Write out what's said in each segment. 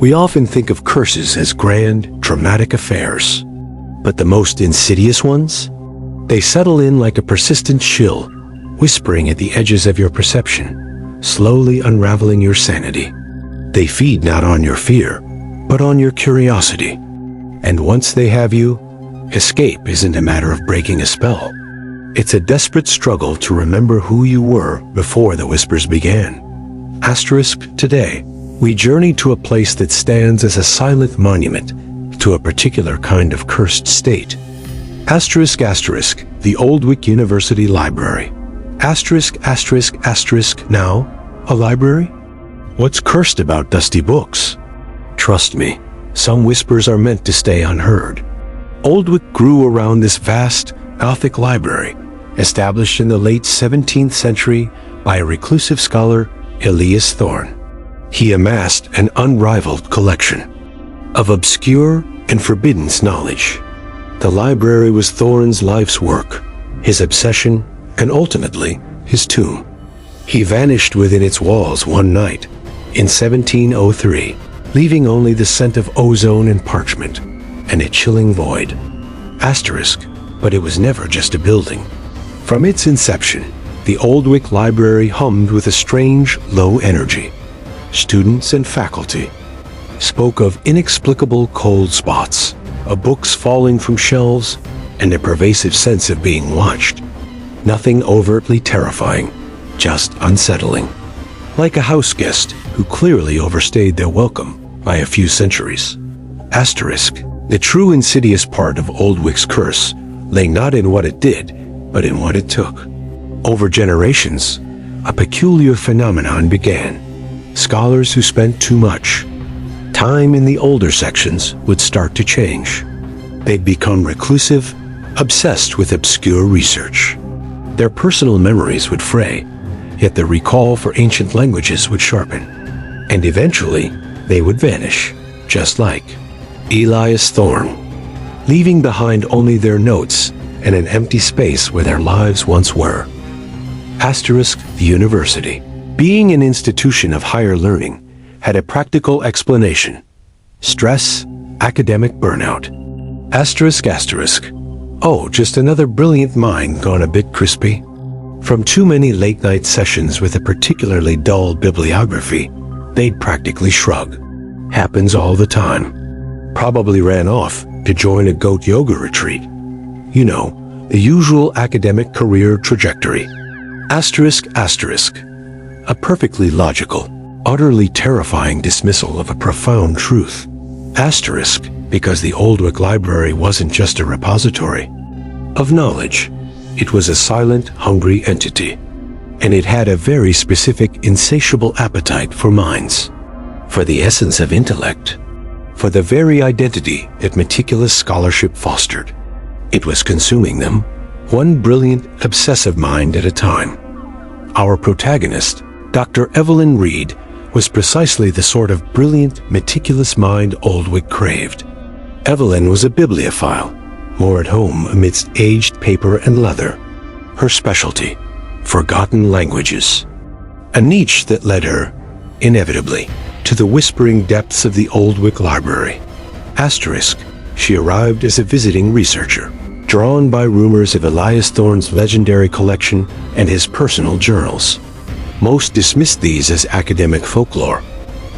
We often think of curses as grand, dramatic affairs. But the most insidious ones? They settle in like a persistent chill, whispering at the edges of your perception, slowly unraveling your sanity. They feed not on your fear, but on your curiosity. And once they have you, escape isn't a matter of breaking a spell. It's a desperate struggle to remember who you were before the whispers began. Today, we journey to a place that stands as a silent monument to a particular kind of cursed state. The Oldwick University Library. Now, a library? What's cursed about dusty books? Trust me, some whispers are meant to stay unheard. Oldwick grew around this vast, Gothic library, established in the late 17th century by a reclusive scholar, Elias Thorne. He amassed an unrivaled collection of obscure and forbidden knowledge. The library was Thorne's life's work, his obsession, and ultimately, his tomb. He vanished within its walls one night, in 1703, leaving only the scent of ozone and parchment, and a chilling void. But it was never just a building. From its inception, the Oldwick Library hummed with a strange, low energy. Students and faculty spoke of inexplicable cold spots, of books falling from shelves, and a pervasive sense of being watched. Nothing overtly terrifying, just unsettling. Like a house guest who clearly overstayed their welcome by a few centuries. The true insidious part of Oldwick's curse lay not in what it did, but in what it took. Over generations, a peculiar phenomenon began. Scholars who spent too much time in the older sections would start to change. They'd become reclusive, obsessed with obscure research. Their personal memories would fray, yet the recall for ancient languages would sharpen. And eventually, they would vanish, just like Elias Thorne, leaving behind only their notes and an empty space where their lives once were. The university, being an institution of higher learning, had a practical explanation. Stress, academic burnout. Oh, just another brilliant mind gone a bit crispy. From too many late-night sessions with a particularly dull bibliography, they'd practically shrug. Happens all the time. Probably ran off to join a goat yoga retreat. You know, the usual academic career trajectory. A perfectly logical, utterly terrifying dismissal of a profound truth. Because the Oldwick Library wasn't just a repository of knowledge. It was a silent, hungry entity. And it had a very specific, insatiable appetite for minds. For the essence of intellect. For the very identity that meticulous scholarship fostered. It was consuming them, one brilliant, obsessive mind at a time. Our protagonist, Dr. Evelyn Reed, was precisely the sort of brilliant, meticulous mind Oldwick craved. Evelyn was a bibliophile, more at home amidst aged paper and leather. Her specialty, forgotten languages. A niche that led her, inevitably, to the whispering depths of the Oldwick Library. She arrived as a visiting researcher, drawn by rumors of Elias Thorne's legendary collection and his personal journals. Most dismissed these as academic folklore,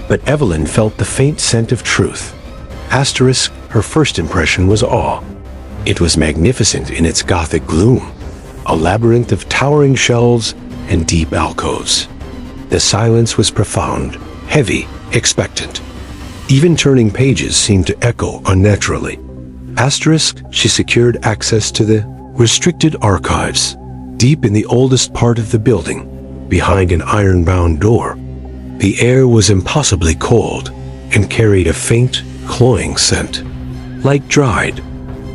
but Evelyn felt the faint scent of truth. Her first impression was awe. It was magnificent in its Gothic gloom, a labyrinth of towering shelves and deep alcoves. The silence was profound, heavy, expectant. Even turning pages seemed to echo unnaturally. She secured access to the restricted archives, deep in the oldest part of the building, behind an iron-bound door. The air was impossibly cold and carried a faint, cloying scent, like dried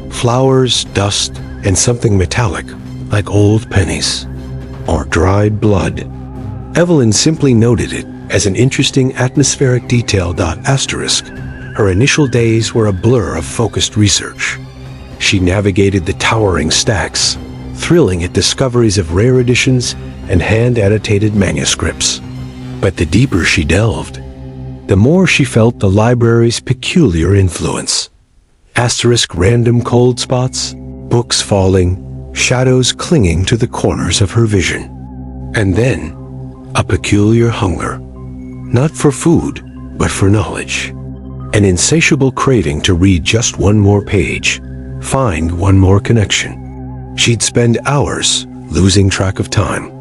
flowers, dust, and something metallic, like old pennies, or dried blood. Evelyn simply noted it as an interesting atmospheric detail. Her initial days were a blur of focused research. She navigated the towering stacks, thrilling at discoveries of rare editions and hand-annotated manuscripts. But the deeper she delved, the more she felt the library's peculiar influence. Asterisk random cold spots, books falling, shadows clinging to the corners of her vision. And then, a peculiar hunger, not for food, but for knowledge. An insatiable craving to read just one more page, find one more connection. She'd spend hours losing track of time,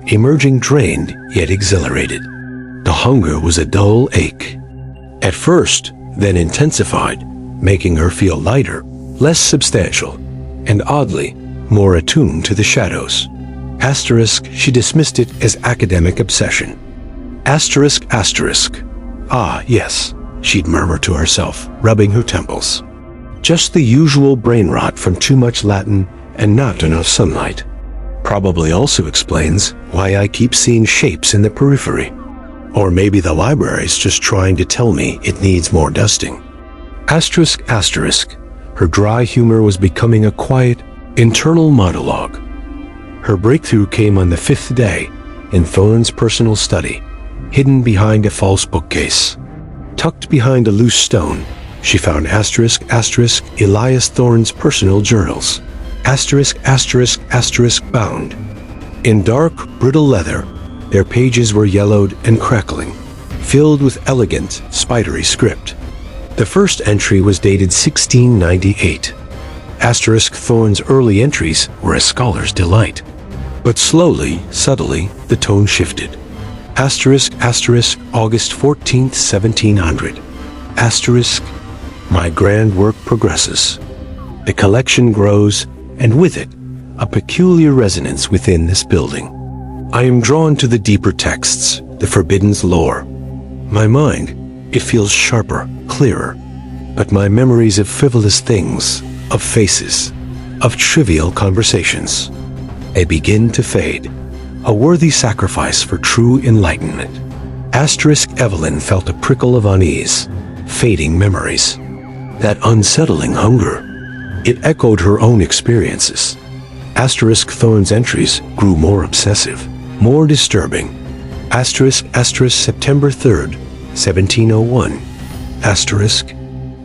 emerging drained yet exhilarated. The hunger was a dull ache. At first, then intensified, making her feel lighter, less substantial, and oddly, more attuned to the shadows. Asterisk, she dismissed it as academic obsession. Asterisk, asterisk. Ah, yes, she'd murmur to herself, rubbing her temples. Just the usual brain rot from too much Latin and not enough sunlight. Probably also explains why I keep seeing shapes in the periphery. Or maybe the library's just trying to tell me it needs more dusting. Asterisk, asterisk. Her dry humor was becoming a quiet, internal monologue. Her breakthrough came on the 5th day, in Thorne's personal study, hidden behind a false bookcase. Tucked behind a loose stone, she found asterisk, asterisk, Elias Thorne's personal journals. Asterisk, asterisk, asterisk bound. In dark, brittle leather, their pages were yellowed and crackling, filled with elegant, spidery script. The first entry was dated 1698. Asterisk Thorne's early entries were a scholar's delight. But slowly, subtly, the tone shifted. Asterisk, asterisk, August 14th, 1700. Asterisk, my grand work progresses. The collection grows, and with it, a peculiar resonance within this building. I am drawn to the deeper texts, the forbidden's lore. My mind, it feels sharper, clearer, but my memories of frivolous things, of faces, of trivial conversations, they begin to fade, a worthy sacrifice for true enlightenment. Asterisk Evelyn felt a prickle of unease, fading memories. That unsettling hunger, it echoed her own experiences. Asterisk Thorne's entries grew more obsessive, more disturbing. Asterisk, asterisk, September 3rd, 1701. Asterisk,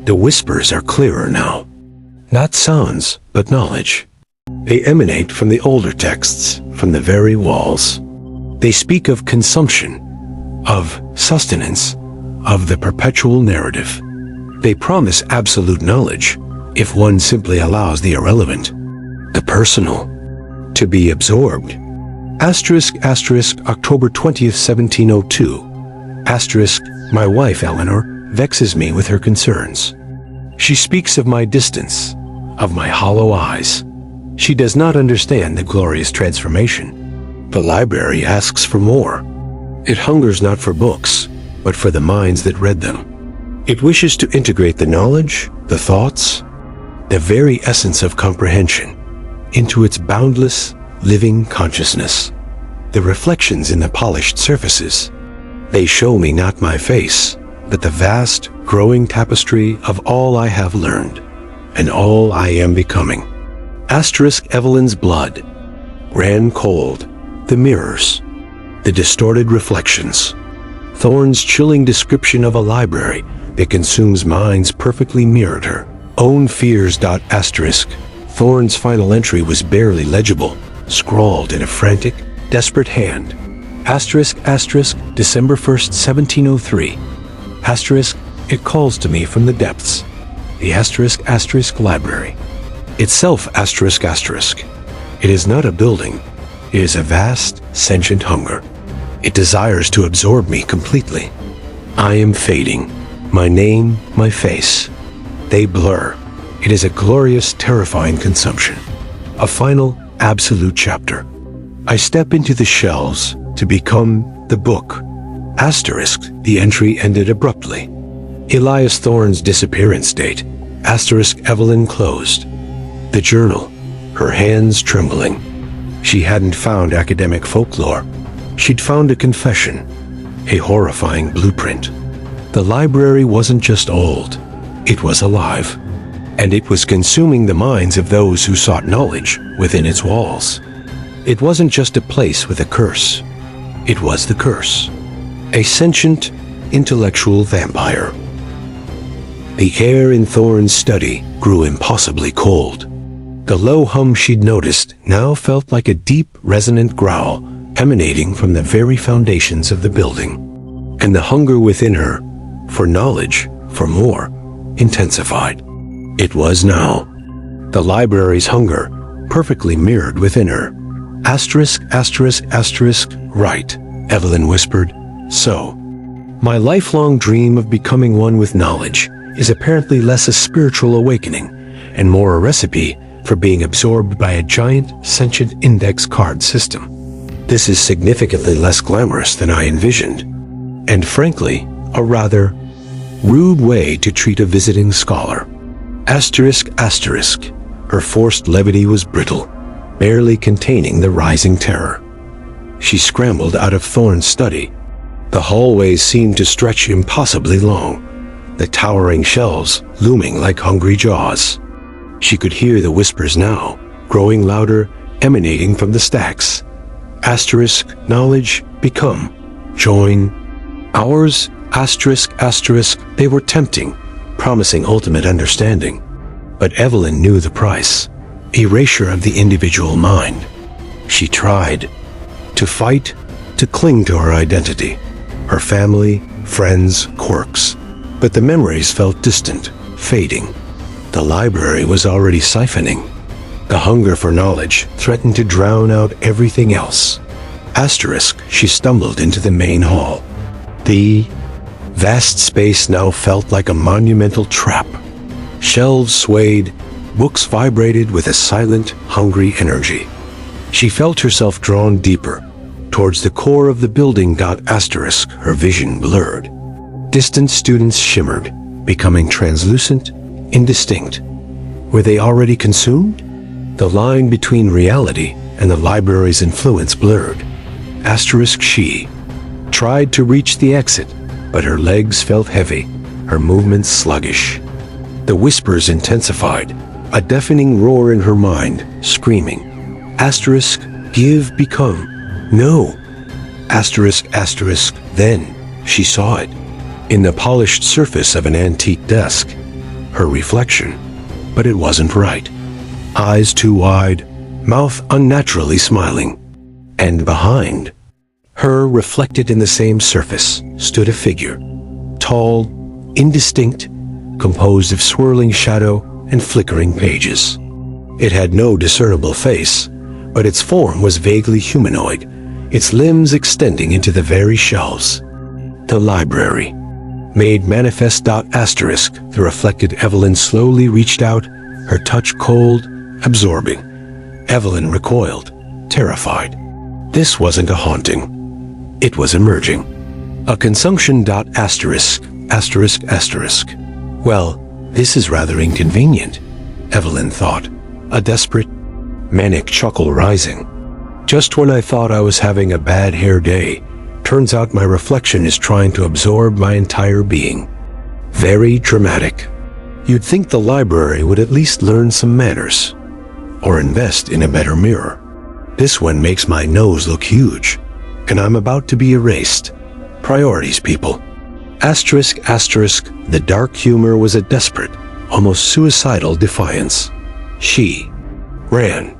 the whispers are clearer now. Not sounds, but knowledge. They emanate from the older texts, from the very walls. They speak of consumption, of sustenance, of the perpetual narrative. They promise absolute knowledge, if one simply allows the irrelevant, the personal, to be absorbed. Asterisk, asterisk, October 20th, 1702. Asterisk, my wife, Eleanor, vexes me with her concerns. She speaks of my distance, of my hollow eyes. She does not understand the glorious transformation. The library asks for more. It hungers not for books, but for the minds that read them. It wishes to integrate the knowledge, the thoughts, the very essence of comprehension, into its boundless, living consciousness. The reflections in the polished surfaces, they show me not my face, but the vast, growing tapestry of all I have learned, and all I am becoming. Asterisk Evelyn's blood ran cold, the mirrors, the distorted reflections. Thorne's chilling description of a library that consumes minds perfectly mirrored her own fears. Asterisk Thorne's final entry was barely legible, scrawled in a frantic, desperate hand. Asterisk, asterisk, December 1st, 1703. Asterisk, it calls to me from the depths. The asterisk, asterisk library. Itself, asterisk, asterisk. It is not a building. It is a vast, sentient hunger. It desires to absorb me completely. I am fading. My name, my face. They blur. It is a glorious, terrifying consumption. A final, absolute chapter. I step into the shelves to become the book. Asterisk, the entry ended abruptly. Elias Thorne's disappearance date. Asterisk, Evelyn closed. The journal, her hands trembling. She hadn't found academic folklore. She'd found a confession, a horrifying blueprint. The library wasn't just old, it was alive. And it was consuming the minds of those who sought knowledge within its walls. It wasn't just a place with a curse. It was the curse. A sentient, intellectual vampire. The air in Thorne's study grew impossibly cold. The low hum she'd noticed now felt like a deep, resonant growl emanating from the very foundations of the building. And the hunger within her, for knowledge, for more, intensified. It was now. The library's hunger, perfectly mirrored within her. Asterisk, asterisk, asterisk, right, Evelyn whispered. So, my lifelong dream of becoming one with knowledge is apparently less a spiritual awakening and more a recipe for being absorbed by a giant, sentient index card system. This is significantly less glamorous than I envisioned, and frankly, a rather rude way to treat a visiting scholar. Asterisk, asterisk. Her forced levity was brittle, barely containing the rising terror. She scrambled out of Thorne's study. The hallways seemed to stretch impossibly long, the towering shelves looming like hungry jaws. She could hear the whispers now, growing louder, emanating from the stacks. Asterisk, knowledge, become, join, ours, asterisk, asterisk. They were tempting, promising ultimate understanding. But Evelyn knew the price, erasure of the individual mind. She tried to fight, to cling to her identity, her family, friends, quirks. But the memories felt distant, fading. The library was already siphoning. The hunger for knowledge threatened to drown out everything else. Asterisk, she stumbled into the main hall. The vast space now felt like a monumental trap. Shelves swayed, books vibrated with a silent, hungry energy. She felt herself drawn deeper, towards the core of the building. Asterisk, her vision blurred. Distant students shimmered, becoming translucent, indistinct. Were they already consumed? The line between reality and the library's influence blurred. Asterisk, she tried to reach the exit, but her legs felt heavy, her movements sluggish. The whispers intensified, a deafening roar in her mind, screaming. Asterisk, give, become, no. Asterisk, asterisk, then she saw it. In the polished surface of an antique desk, her reflection, but it wasn't right. Eyes too wide, mouth unnaturally smiling. And behind her, reflected in the same surface, stood a figure, tall, indistinct, composed of swirling shadow and flickering pages. It had no discernible face, but its form was vaguely humanoid, its limbs extending into the very shelves. The library, made manifest. Asterisk, the reflected Evelyn slowly reached out, her touch cold, absorbing. Evelyn recoiled, terrified. This wasn't a haunting. It was emerging. A consumption. Asterisk, asterisk, asterisk. Well, this is rather inconvenient, Evelyn thought, a desperate, manic chuckle rising. Just when I thought I was having a bad hair day, turns out my reflection is trying to absorb my entire being. Very dramatic. You'd think the library would at least learn some manners, or invest in a better mirror. This one makes my nose look huge, and I'm about to be erased. Priorities, people. Asterisk, asterisk, the dark humor was a desperate, almost suicidal defiance. She ran,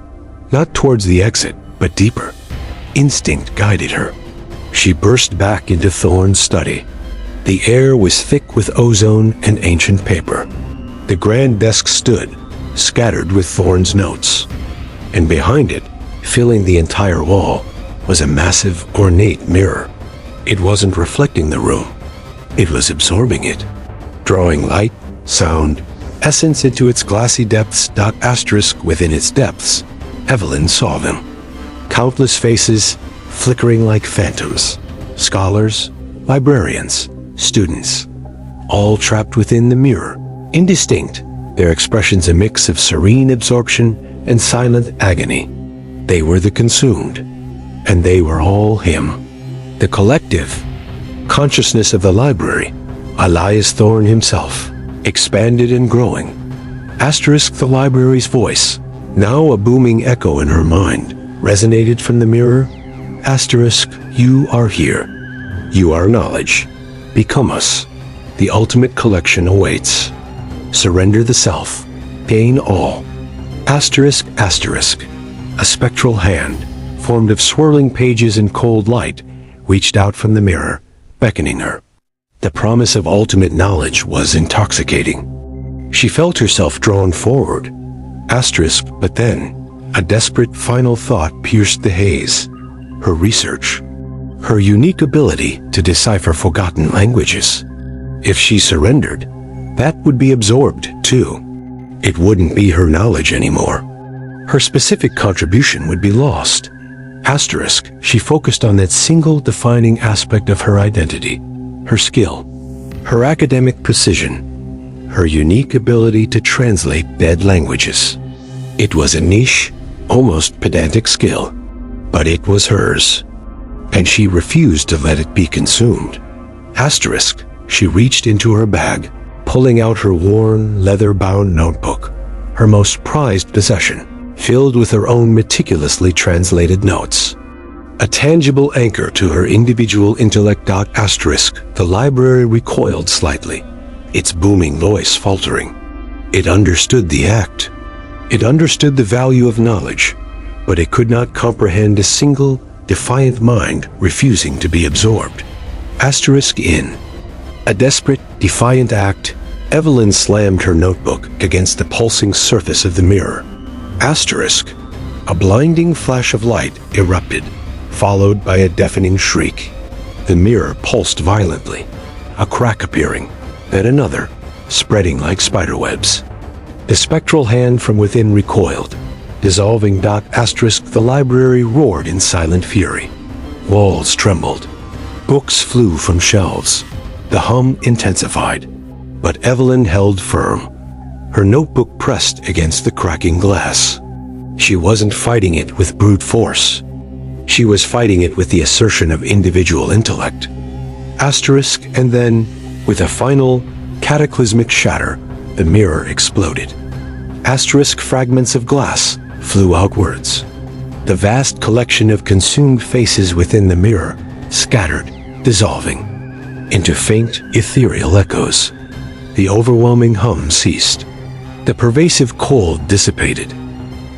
not towards the exit, but deeper. Instinct guided her. She burst back into Thorne's study. The air was thick with ozone and ancient paper. The grand desk stood, scattered with Thorne's notes. And behind it, filling the entire wall, was a massive, ornate mirror. It wasn't reflecting the room. It was absorbing it, drawing light, sound, essence into its glassy depths. Asterisk, within its depths, Evelyn saw them. Countless faces, flickering like phantoms. Scholars, librarians, students, all trapped within the mirror. Indistinct, their expressions a mix of serene absorption and silent agony. They were the consumed, and they were all him. The collective consciousness of the library, Elias Thorne himself, expanded and growing. Asterisk, the library's voice, now a booming echo in her mind, resonated from the mirror. Asterisk, you are here. You are knowledge. Become us. The ultimate collection awaits. Surrender the self. Gain all. Asterisk, asterisk. A spectral hand, formed of swirling pages and cold light, reached out from the mirror, beckoning her. The promise of ultimate knowledge was intoxicating. She felt herself drawn forward. Asterisk, but then, a desperate final thought pierced the haze. Her research. Her unique ability to decipher forgotten languages. If she surrendered, that would be absorbed, too. It wouldn't be her knowledge anymore. Her specific contribution would be lost. Asterisk, she focused on that single defining aspect of her identity, her skill, her academic precision, her unique ability to translate dead languages. It was a niche, almost pedantic skill, but it was hers, and she refused to let it be consumed. Asterisk, she reached into her bag, pulling out her worn, leather-bound notebook, her most prized possession, filled with her own meticulously translated notes. A tangible anchor to her individual intellect. Asterisk, the library recoiled slightly, its booming voice faltering. It understood the act. It understood the value of knowledge, but it could not comprehend a single, defiant mind refusing to be absorbed. Asterisk in. A desperate, defiant act, Evelyn slammed her notebook against the pulsing surface of the mirror. Asterisk. A blinding flash of light erupted, followed by a deafening shriek. The mirror pulsed violently, a crack appearing, then another, spreading like spiderwebs. The spectral hand from within recoiled, dissolving. Asterisk, the library roared in silent fury. Walls trembled. Books flew from shelves. The hum intensified, but Evelyn held firm, her notebook pressed against the cracking glass. She wasn't fighting it with brute force. She was fighting it with the assertion of individual intellect. Asterisk, and then, with a final, cataclysmic shatter, the mirror exploded. Asterisk, fragments of glass flew outwards. The vast collection of consumed faces within the mirror scattered, dissolving into faint, ethereal echoes. The overwhelming hum ceased. The pervasive cold dissipated.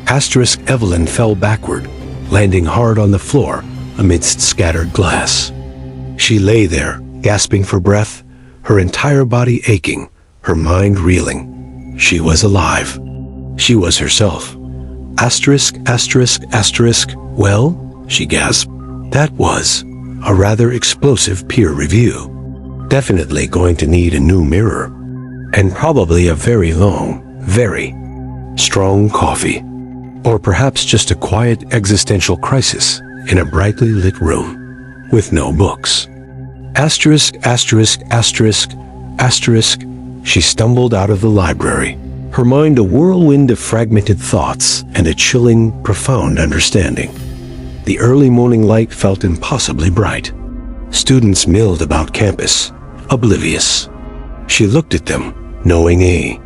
Asterisk, Evelyn fell backward, landing hard on the floor amidst scattered glass. She lay there, gasping for breath, her entire body aching, her mind reeling. She was alive. She was herself. Asterisk, asterisk, asterisk. Well, she gasped. That was a rather explosive peer review. Definitely going to need a new mirror. And probably a very long, very strong coffee. Or perhaps just a quiet existential crisis in a brightly lit room with no books. Asterisk, asterisk, asterisk, asterisk. She stumbled out of the library, her mind a whirlwind of fragmented thoughts and a chilling, profound understanding. The early morning light felt impossibly bright. Students milled about campus, oblivious. She looked at them, knowing a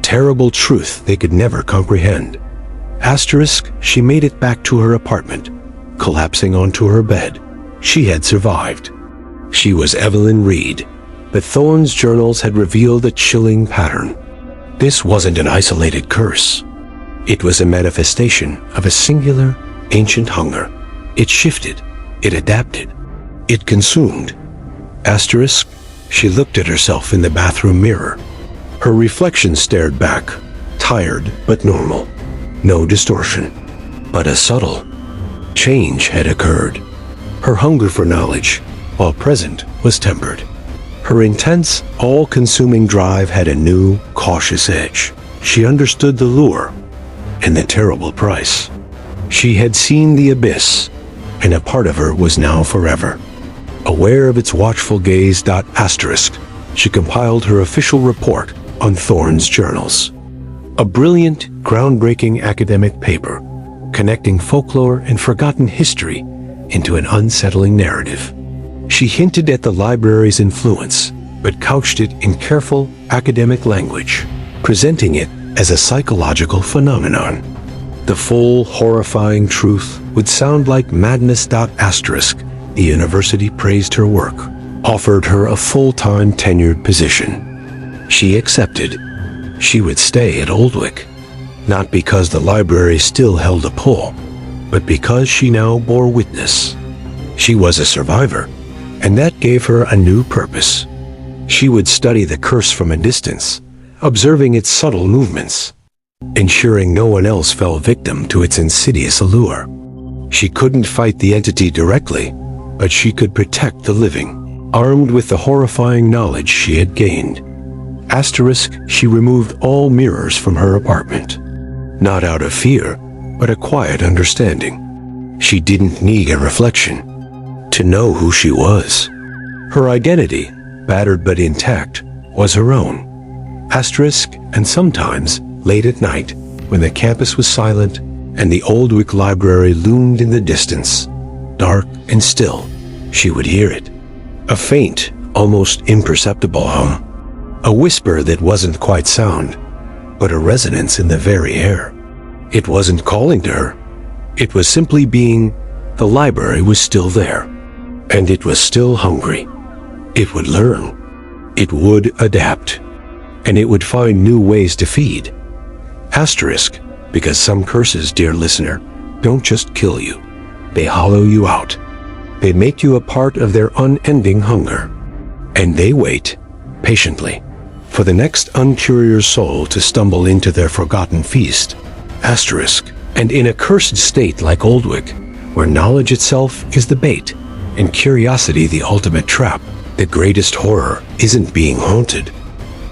terrible truth they could never comprehend. Asterisk, she made it back to her apartment, collapsing onto her bed. She had survived. She was Evelyn Reed, but Thorne's journals had revealed a chilling pattern. This wasn't an isolated curse. It was a manifestation of a singular, ancient hunger. It shifted, it adapted, it consumed. Asterisk, she looked at herself in the bathroom mirror. Her reflection stared back, tired but normal. No distortion, but a subtle change had occurred. Her hunger for knowledge, while present, was tempered. Her intense, all-consuming drive had a new, cautious edge. She understood the lure and the terrible price. She had seen the abyss, and a part of her was now forever. Aware of its watchful gaze. Asterisk, she compiled her official report on Thorne's journals. A brilliant, groundbreaking academic paper, connecting folklore and forgotten history into an unsettling narrative. She hinted at the library's influence, but couched it in careful academic language, presenting it as a psychological phenomenon. The full, horrifying truth would sound like madness. Asterisk, the university praised her work, offered her a full-time tenured position. She accepted. She would stay at Oldwick, not because the library still held a pull, but because she now bore witness. She was a survivor, and that gave her a new purpose. She would study the curse from a distance, observing its subtle movements, ensuring no one else fell victim to its insidious allure. She couldn't fight the entity directly, but she could protect the living, armed with the horrifying knowledge she had gained. She removed all mirrors from her apartment, not out of fear, but a quiet understanding. She didn't need a reflection to know who she was. Her identity, battered but intact, was her own. And sometimes, late at night, when the campus was silent and the Oldwick Library loomed in the distance, dark and still, she would hear it. A faint, almost imperceptible hum. A whisper that wasn't quite sound, but a resonance in the very air. It wasn't calling to her. It was simply being. The library was still there, and it was still hungry. It would learn. It would adapt, and it would find new ways to feed. Because some curses, dear listener, don't just kill you. They hollow you out. They make you a part of their unending hunger. And they wait, patiently, for the next uncurious soul to stumble into their forgotten feast. And in a cursed state like Oldwick, where knowledge itself is the bait, and curiosity the ultimate trap, the greatest horror isn't being haunted.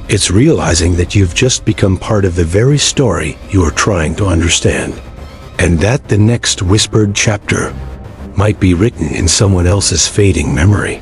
It's realizing that you've just become part of the very story you are trying to understand, and that the next whispered chapter might be written in someone else's fading memory.